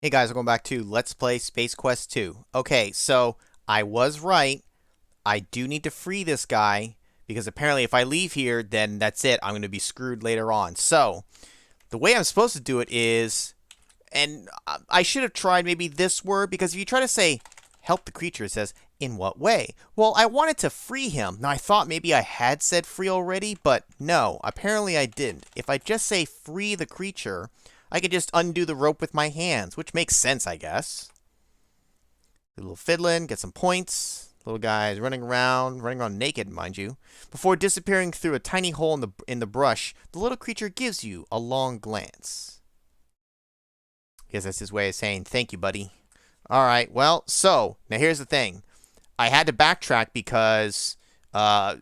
Hey guys, welcome back to Let's Play Space Quest 2. Okay, so I was right. I do need to free this guy because apparently if I leave here, then that's it. I'm going to be screwed later on. So, the way I'm supposed to do it is, and I should have tried maybe this word because if you try to say help the creature, it says in what way? Well, I wanted to free him. Now, I thought maybe I had said free already, but no, apparently I didn't. If I just say free the creature, I can just undo the rope with my hands, which makes sense, I guess. A little fiddling, get some points. Little guys running around naked, mind you. Before disappearing through a tiny hole in the brush, the little creature gives you a long glance. I guess that's his way of saying thank you, buddy. All right, well, so now here's the thing. I had to backtrack because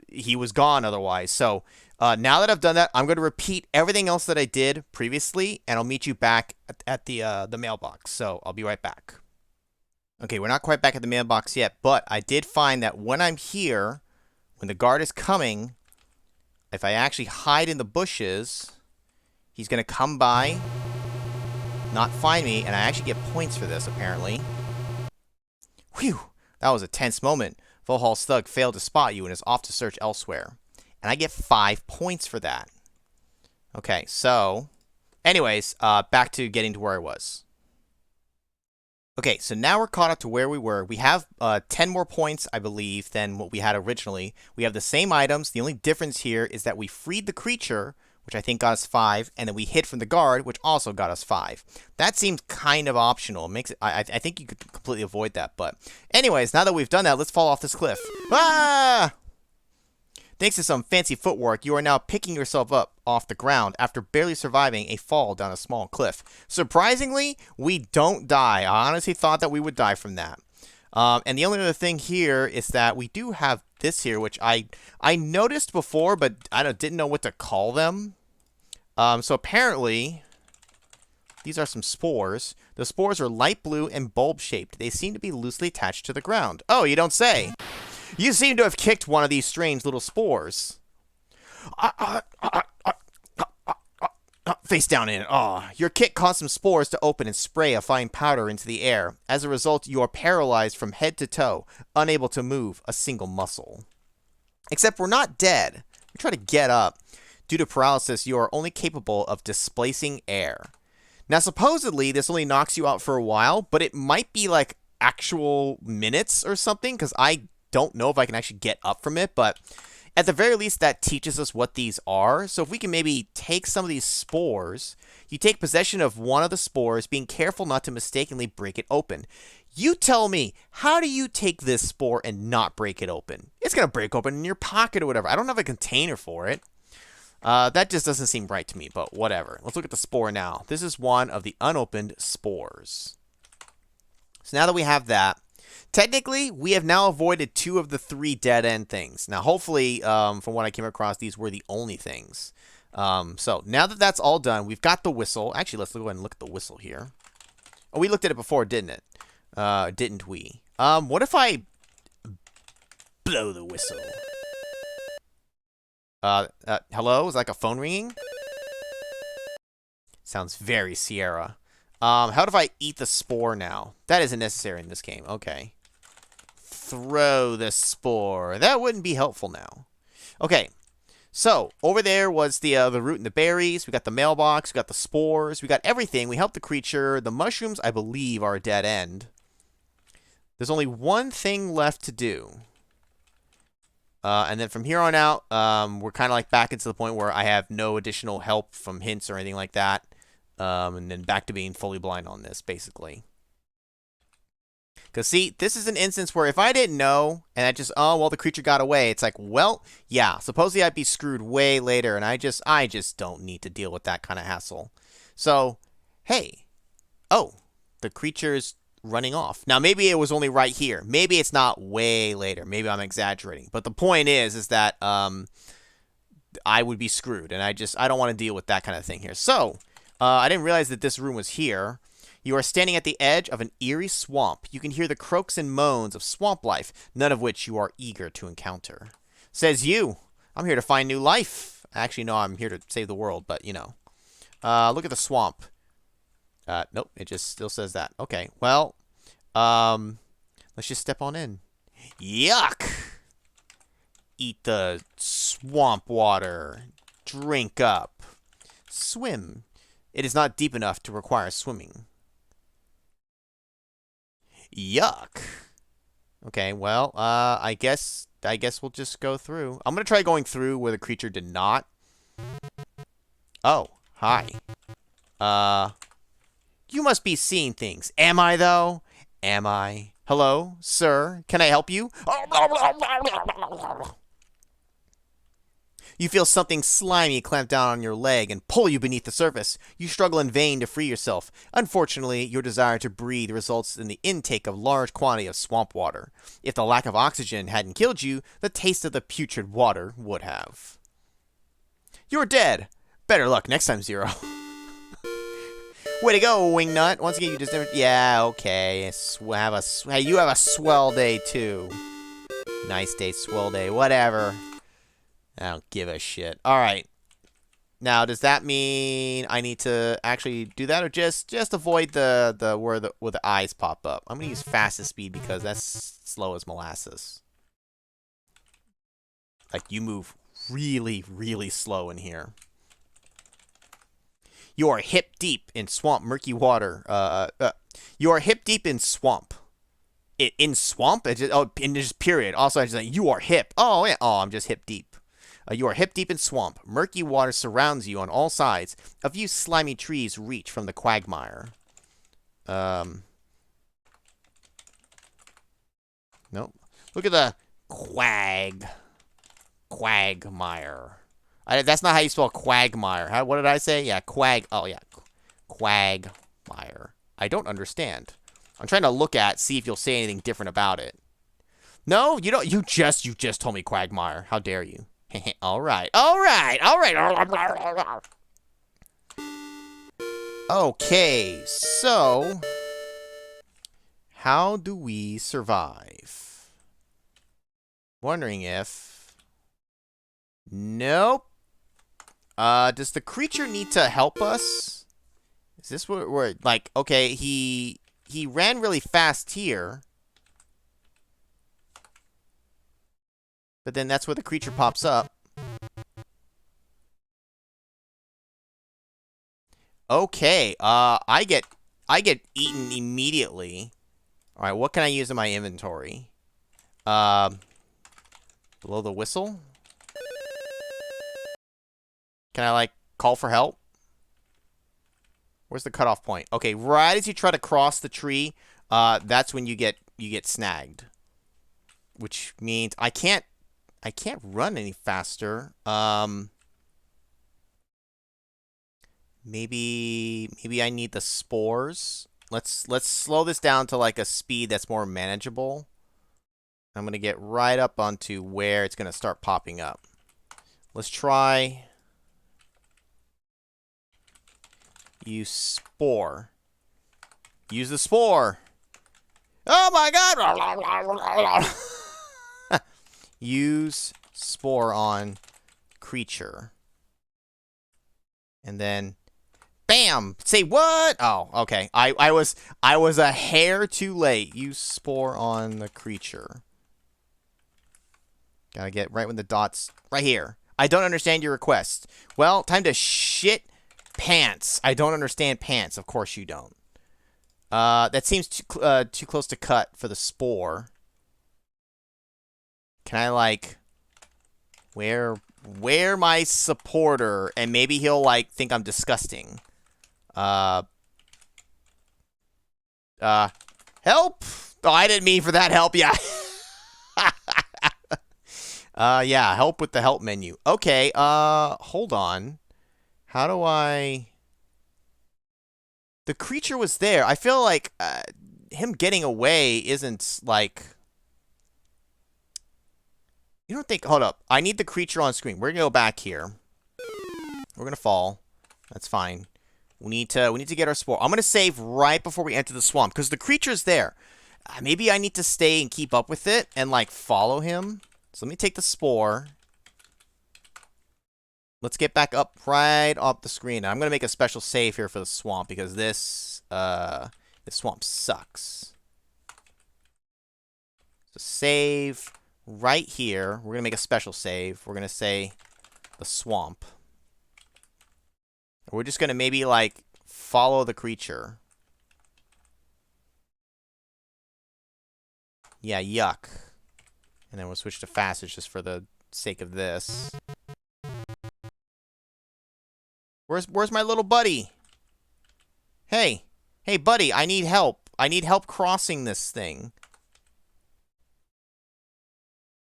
he was gone otherwise. So now that I've done that, I'm going to repeat everything else that I did previously, and I'll meet you back at the mailbox. So I'll be right back. Okay, we're not quite back at the mailbox yet, but I did find that when I'm here, when the guard is coming, if I actually hide in the bushes, he's going to come by, not find me, and I actually get points for this, apparently. Whew, that was a tense moment. Volhall's thug failed to spot you and is off to search elsewhere. And I get 5 points for that. Okay, so, anyways, back to getting to where I was. Okay, so now we're caught up to where we were. We have 10 more points, I believe, than what we had originally. We have the same items. The only difference here is that we freed the creature, which I think got us 5, and then we hid from the guard, which also got us 5. That seems kind of optional. It makes it, I think you could completely avoid that. But anyways, now that we've done that, let's fall off this cliff. Ah! Thanks to some fancy footwork, you are now picking yourself up off the ground after barely surviving a fall down a small cliff. Surprisingly, we don't die. I honestly thought that we would die from that. And the only other thing here is that we do have this here, which I noticed before, but I didn't know what to call them. So apparently, these are some spores. The spores are light blue and bulb-shaped. They seem to be loosely attached to the ground. Oh, you don't say. You seem to have kicked one of these strange little spores. Face down in it. Your kick caused some spores to open and spray a fine powder into the air. As a result, you are paralyzed from head to toe, unable to move a single muscle. Except we're not dead. We try to get up. Due to paralysis, you are only capable of displacing air. Now, supposedly, this only knocks you out for a while, but it might be like actual minutes or something, because I don't know if I can actually get up from it, but at the very least, that teaches us what these are. So if we can maybe take some of these spores, you take possession of one of the spores, being careful not to mistakenly break it open. You tell me, how do you take this spore and not break it open? It's going to break open in your pocket or whatever. I don't have a container for it. That just doesn't seem right to me, but whatever. Let's look at the spore now. This is one of the unopened spores. So now that we have that, technically, we have now avoided 2 of the 3 dead-end things. Now, hopefully, from what I came across, these were the only things. So, now that that's all done, we've got the whistle. Actually, let's go ahead and look at the whistle here. Oh, we looked at it before, didn't it? Didn't we? What if I blow the whistle? Hello? Is that like a phone ringing? Sounds very Sierra. How do I eat the spore now? That isn't necessary in this game. Okay. Throw the spore. That wouldn't be helpful now. Okay. So, over there was the root and the berries. We got the mailbox. We got the spores. We got everything. We helped the creature. The mushrooms, I believe, are a dead end. There's only one thing left to do. And then from here on out, we're kind of like back into the point where I have no additional help from hints or anything like that. And then back to being fully blind on this, basically. Because, see, this is an instance where if I didn't know, and I just, oh, well, the creature got away, it's like, well, yeah, supposedly I'd be screwed way later, and I just don't need to deal with that kind of hassle. So, hey, oh, the creature's running off. Now, maybe it was only right here. Maybe it's not way later. Maybe I'm exaggerating. But the point is that I would be screwed, and I don't want to deal with that kind of thing here. So, I didn't realize that this room was here. You are standing at the edge of an eerie swamp. You can hear the croaks and moans of swamp life, none of which you are eager to encounter. Says you. I'm here to find new life. Actually, no, I'm here to save the world, but, you know. Look at the swamp. Nope, it just still says that. Okay, well, let's just step on in. Yuck! Eat the swamp water. Drink up. Swim. It is not deep enough to require swimming. Yuck. Okay, well, I guess we'll just go through. I'm gonna try going through where the creature did not. Oh, hi. You must be seeing things. Am I, though? Am I? Hello, sir? Can I help you? You feel something slimy clamp down on your leg and pull you beneath the surface. You struggle in vain to free yourself. Unfortunately, your desire to breathe results in the intake of large quantity of swamp water. If the lack of oxygen hadn't killed you, the taste of the putrid water would have. You're dead. Better luck next time, Zero. Way to go, Wingnut. Once again, you just never... Yeah, okay. Hey, you have a swell day, too. Nice day, swell day, whatever. I don't give a shit. Alright. Now, does that mean I need to actually do that, or just avoid where the eyes pop up? I'm gonna use fastest speed because that's slow as molasses. Like, you move really, really slow in here. You are hip deep in swamp, murky water. You are hip deep in swamp. In swamp? In just period. Also, I just like, you are hip. Oh, yeah. Oh, I'm just hip deep. You are hip deep in swamp. Murky water surrounds you on all sides. A few slimy trees reach from the quagmire. Nope. Look at the quagmire. That's not how you spell quagmire. What did I say? Yeah, oh, yeah. Quagmire. I don't understand. I'm trying to see if you'll say anything different about it. No, you don't. You just told me quagmire. How dare you? All right. Okay, so how do we survive? Wondering if... Nope. Does the creature need to help us? Is this what we're like? Okay, he ran really fast here, but then that's where the creature pops up. Okay, I get eaten immediately. All right, what can I use in my inventory? Below the whistle. Can I like call for help? Where's the cutoff point? Okay, right as you try to cross the tree, that's when you get snagged. Which means I can't run any faster. Maybe I need the spores. Let's slow this down to like a speed that's more manageable. I'm gonna get right up onto where it's gonna start popping up. Let's try use spore. Use the spore. Oh my god! Use spore on creature. And then bam! Say what? Oh, okay. I was a hair too late. Use spore on the creature. Gotta get right when the dots right here. I don't understand your request. Well, time to shit pants. I don't understand pants. Of course you don't. That seems too close to cut for the spore. Can I like where my supporter, and maybe he'll like think I'm disgusting. Help! Oh, I didn't mean for that help. Yeah. Yeah, help with the help menu. Okay, hold on. How do I... The creature was there. I feel like him getting away isn't, like... You don't think... Hold up. I need the creature on screen. We're going to go back here. We're going to fall. That's fine. We need to get our spore. I'm going to save right before we enter the swamp, because the creature's there. Maybe I need to stay and keep up with it and, like, follow him. So let me take the spore. Let's get back up right off the screen. I'm going to make a special save here for the swamp because this This swamp sucks. So save right here. We're going to make a special save. We're going to say the swamp. We're just going to maybe, like, follow the creature. Yeah, yuck. And then we'll switch to fastest just for the sake of this. Where's my little buddy? Hey. Hey, buddy, I need help. I need help crossing this thing.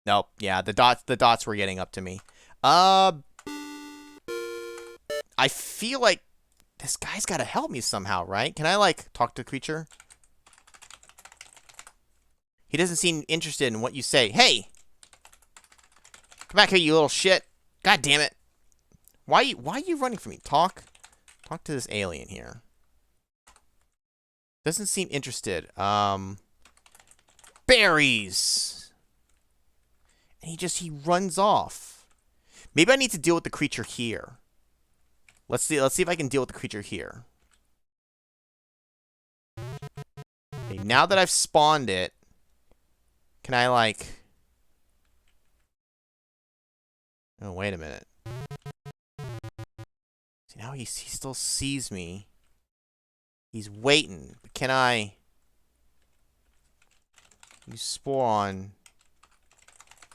Nope. Yeah, the dots were getting up to me. I feel like this guy's got to help me somehow, right? Can I, like, talk to the creature? He doesn't seem interested in what you say. Hey! Come back here, you little shit. God damn it. Why are you running from me? Talk to this alien here. Doesn't seem interested. Berries! And he runs off. Maybe I need to deal with the creature here. Let's see if I can deal with the creature here. Okay, now that I've spawned it, can I, like... Oh, wait a minute. See, now he still sees me. He's waiting. But can I... use spore on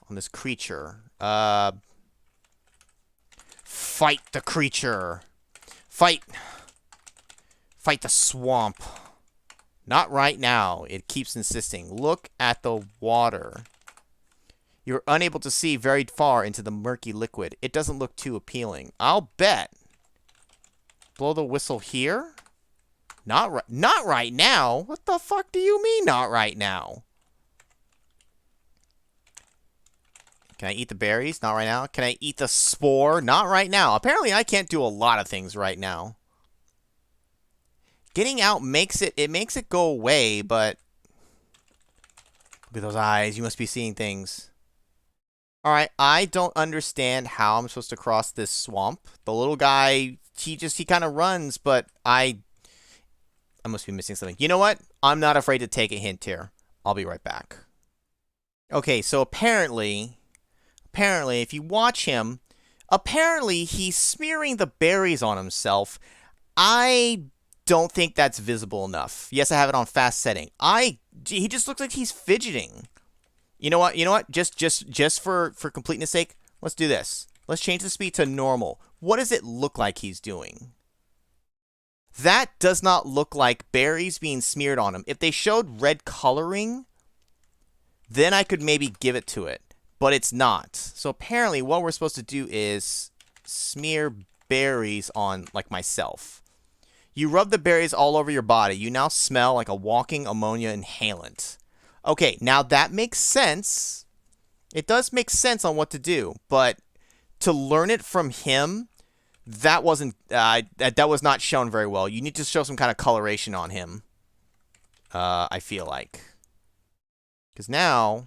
this creature? Fight the creature. Fight the swamp. Not right now. It keeps insisting. Look at the water. You're unable to see very far into the murky liquid. It doesn't look too appealing. I'll bet. Blow the whistle here? Not right now. What the fuck do you mean not right now? Can I eat the berries? Not right now. Can I eat the spore? Not right now. Apparently, I can't do a lot of things right now. Getting out makes it go away, but... Look at those eyes. You must be seeing things. Alright, I don't understand how I'm supposed to cross this swamp. The little guy, he kind of runs, but I must be missing something. You know what? I'm not afraid to take a hint here. I'll be right back. Okay, so apparently, if you watch him, apparently he's smearing the berries on himself. I don't think that's visible enough. Yes, I have it on fast setting. He just looks like he's fidgeting. You know what? Just for completeness sake, let's do this. Let's change the speed to normal. What does it look like he's doing? That does not look like berries being smeared on him. If they showed red coloring, then I could maybe give it to it. But it's not. So apparently what we're supposed to do is smear berries on, like, myself. You rub the berries all over your body. You now smell like a walking ammonia inhalant. Okay, now that makes sense. It does make sense on what to do. But to learn it from him, that wasn't that was not shown very well. You need to show some kind of coloration on him. I feel like. Because now...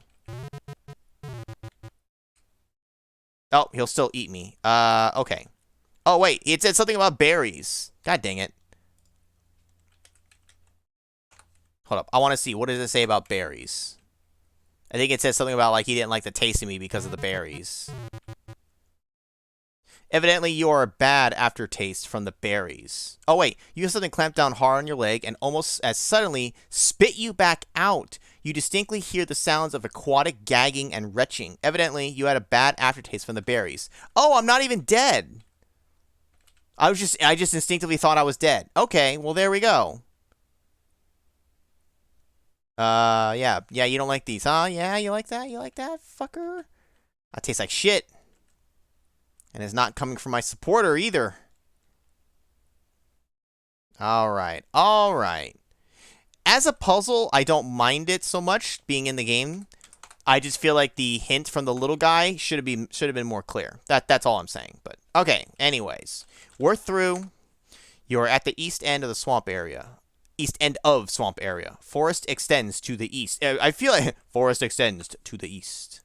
Oh, he'll still eat me. Okay. Oh, wait. It said something about berries. God dang it. Hold up. I want to see. What does it say about berries? I think it says something about, like, he didn't like the taste of me because of the berries. Evidently, you are a bad aftertaste from the berries. Oh, wait. You have something clamped down hard on your leg and almost as suddenly spit you back out. You distinctly hear the sounds of aquatic gagging and retching. Evidently, you had a bad aftertaste from the berries. Oh, I'm not even dead. I just instinctively thought I was dead. Okay, well, there we go. Yeah, you don't like these, huh? Yeah, you like that? You like that, fucker? That tastes like shit. And it's not coming from my supporter either. Alright. As a puzzle, I don't mind it so much being in the game. I just feel like the hint from the little guy should have been more clear. That's all I'm saying. But okay, anyways. We're through. You're at the east end of the swamp area. East end of swamp area. Forest extends to the east. I feel like forest extends to the east.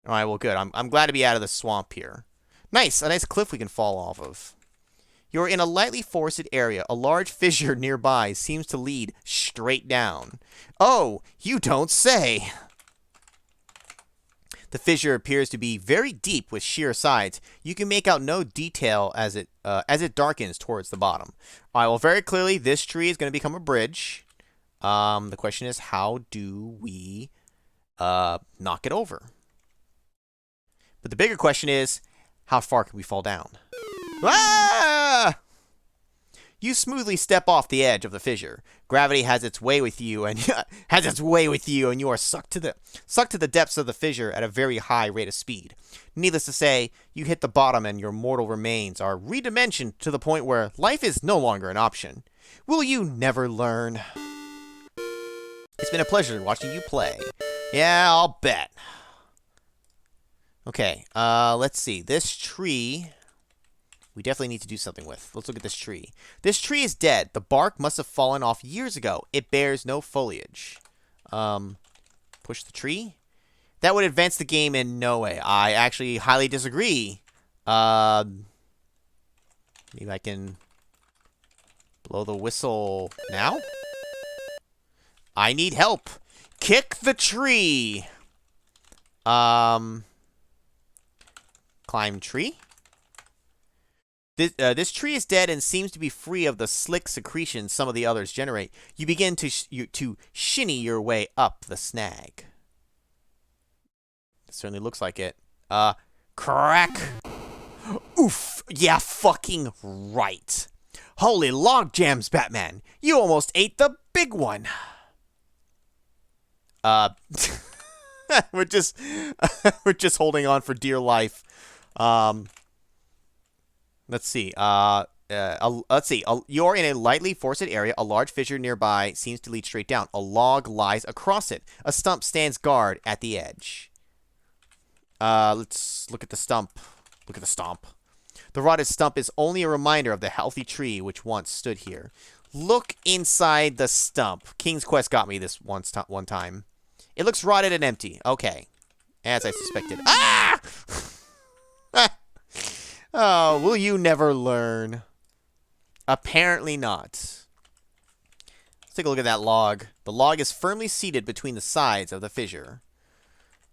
Alright, well, good. I'm glad to be out of the swamp here. Nice. A nice cliff we can fall off of. You're in a lightly forested area. A large fissure nearby seems to lead straight down. Oh, you don't say. The fissure appears to be very deep with sheer sides. You can make out no detail as it darkens towards the bottom. All right, well, very clearly, this tree is going to become a bridge. The question is, how do we knock it over? But the bigger question is, how far can we fall down? Ah! You smoothly step off the edge of the fissure. Gravity has its way with you, and you are sucked to the depths of the fissure at a very high rate of speed. Needless to say, you hit the bottom, and your mortal remains are redimensioned to the point where life is no longer an option. Will you never learn? It's been a pleasure watching you play. Yeah, I'll bet. Okay, let's see. This tree, we definitely need to do something with. Let's look at this tree. This tree is dead. The bark must have fallen off years ago. It bears no foliage. Push the tree? That would advance the game in no way. I actually highly disagree. Maybe I can blow the whistle now? I need help. Kick the tree. Climb tree? This tree is dead and seems to be free of the slick secretions some of the others generate. You begin to shinny your way up the snag. It certainly looks like it. Crack. Oof. Yeah, fucking right. Holy log jams, Batman. You almost ate the big one. We're just holding on for dear life. Let's see. You're in a lightly forested area. A large fissure nearby seems to lead straight down. A log lies across it. A stump stands guard at the edge. Let's look at the stump. Look at the stomp. The rotted stump is only a reminder of the healthy tree which once stood here. Look inside the stump. King's Quest got me this one time. It looks rotted and empty. Okay. As I suspected. Ah! Oh, will you never learn? Apparently not. Let's take a look at that log. The log is firmly seated between the sides of the fissure.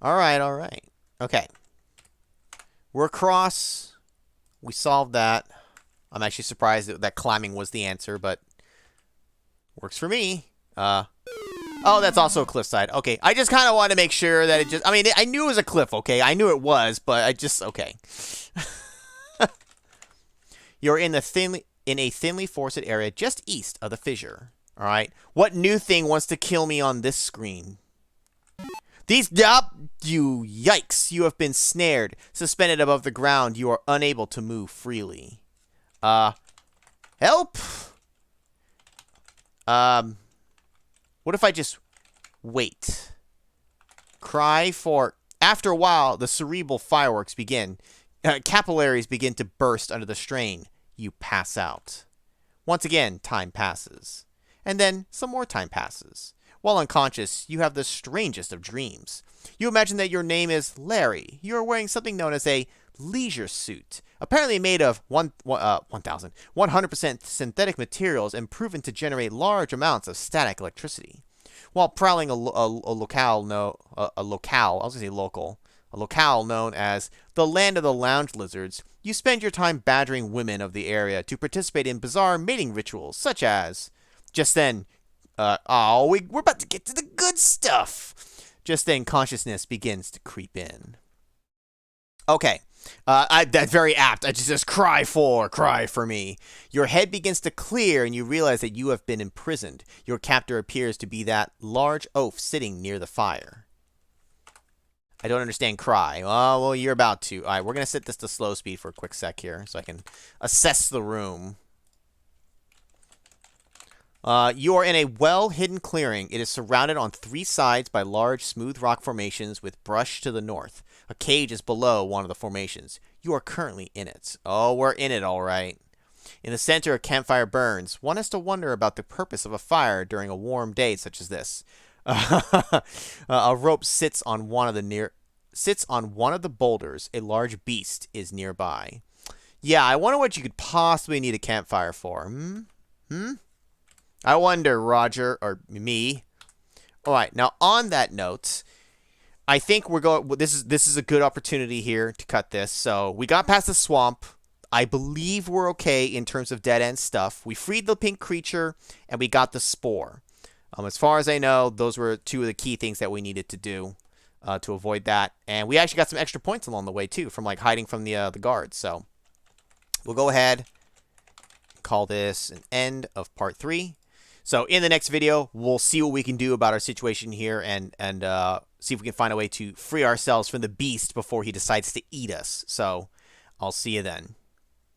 Alright, alright. Okay. We're across. We solved that. I'm actually surprised that climbing was the answer, but works for me. Oh, that's also a cliffside. Okay, I just kind of wanted to make sure that it just... I mean, I knew it was a cliff, okay? I knew it was, but I just... Okay. You're in a thinly forested area just east of the fissure. All right. What new thing wants to kill me on this screen? You yikes! You have been snared, suspended above the ground. You are unable to move freely. Help! What if I just wait? Cry for... After a while, the cerebral fireworks begin. Capillaries begin to burst under the strain. You pass out. Once again, time passes. And then some more time passes. While unconscious, you have the strangest of dreams. You imagine that your name is Larry. You are wearing something known as a leisure suit, apparently made of 100% synthetic materials and proven to generate large amounts of static electricity. While prowling a locale known as the Land of the Lounge Lizards, you spend your time badgering women of the area to participate in bizarre mating rituals, such as... Just then... we're about to get to the good stuff! Just then, consciousness begins to creep in. Okay. That's very apt. I just says, cry for me. Your head begins to clear, and you realize that you have been imprisoned. Your captor appears to be that large oaf sitting near the fire. I don't understand cry. Oh, well, you're about to. All right, we're going to set this to slow speed for a quick sec here so I can assess the room. You are in a well-hidden clearing. It is surrounded on three sides by large, smooth rock formations with brush to the north. A cage is below one of the formations. You are currently in it. Oh, we're in it, all right. In the center, a campfire burns. One has to wonder about the purpose of a fire during a warm day such as this. A rope sits on one of the boulders. A large beast is nearby. Yeah, I wonder what you could possibly need a campfire for. I wonder, Roger, or me. All right, now on that note, I think we're going. This is a good opportunity here to cut this. So we got past the swamp. I believe we're okay in terms of dead end stuff. We freed the pink creature and we got the spore. As far as I know, those were two of the key things that we needed to do to avoid that. And we actually got some extra points along the way too, from like hiding from the guards. So we'll go ahead, call this an end of part 3. So in the next video, we'll see what we can do about our situation here and see if we can find a way to free ourselves from the beast before he decides to eat us. So I'll see you then.